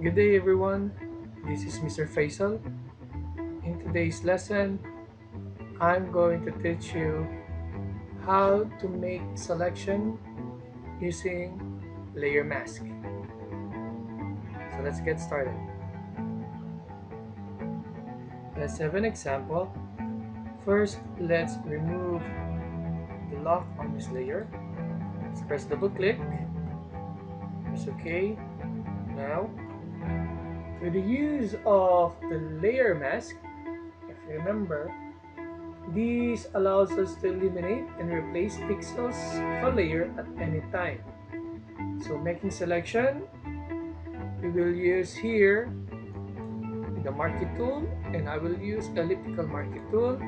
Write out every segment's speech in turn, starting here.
Good day everyone, this is Mr. Faisal. In today's lesson, I'm going to teach you how to make selection using layer mask. So let's get started. Let's have an example. First, let's remove the lock on this layer. Let's press double click. Press OK. Now, with the use of the layer mask, if you remember, this allows us to eliminate and replace pixels of a layer at any time. So making selection, we will use here the marquee tool, and I will use elliptical marquee tool,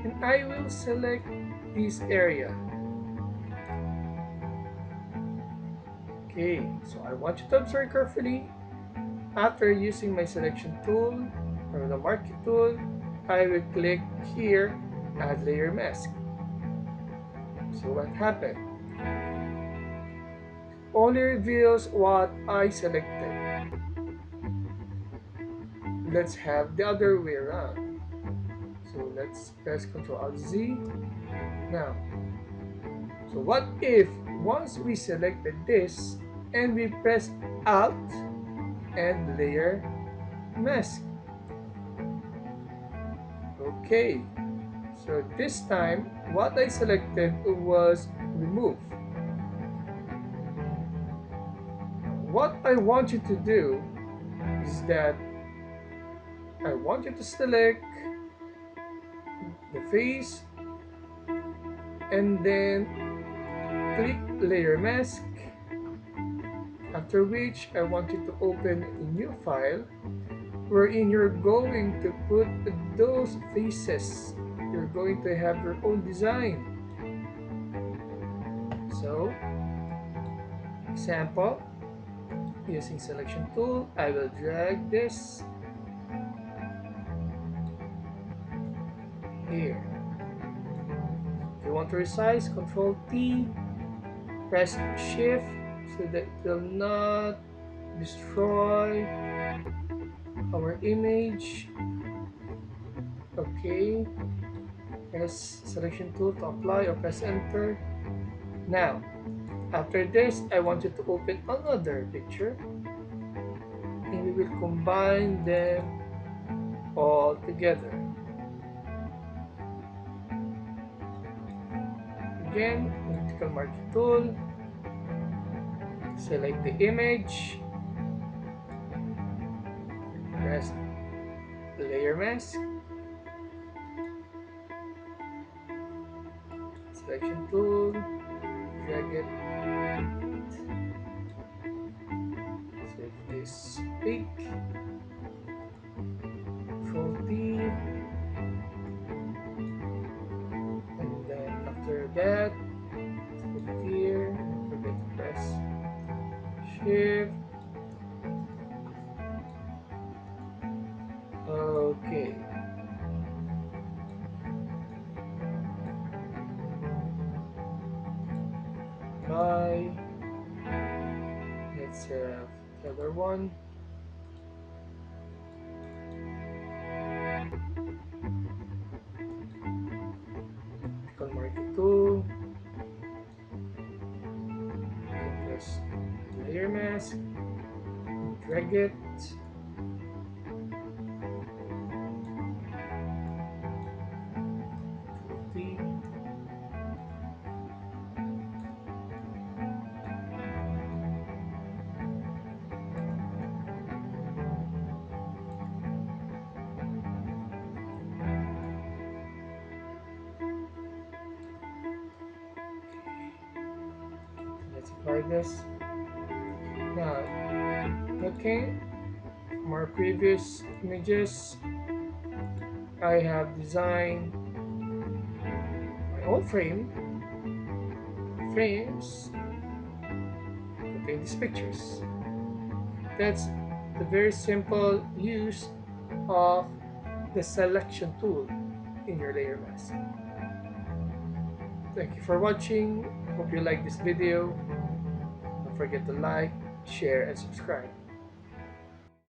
and I will select this area. Okay, so I want you to observe carefully. After using my selection tool or the marquee tool, I will click here, add layer mask. So what happened? Only reveals what I selected. Let's have the other way around. So let's press Ctrl Alt Z. Now, so what if once we selected this and we press Alt and layer mask? Okay, so this time what I selected was remove. What I want you to do is that I want you to select the face and then click layer mask, after which I want you to open a new file wherein you're going to put those faces. You're going to have your own design. So, example, using selection tool, I will drag this here. If you want to resize, Control T, press Shift so that it will not destroy our image. Okay, press selection tool to apply or press enter. Now, after this, I want you to open another picture and we will combine them all together. Again, elliptical marquee tool, select the image, press layer mask, selection tool, drag it, select this peak, Control T, and then after that, put it here, don't forget to press Shift. Okay. Bye. Let's have the other one. Click on marquee tool. Press layer mask. Drag it. T. Let's apply this. Now, looking from our previous images, I have designed my own frames contain these pictures. That's the very simple use of the selection tool in your layer mask. Thank you for watching. Hope you like this video. Don't forget to like, share, and subscribe.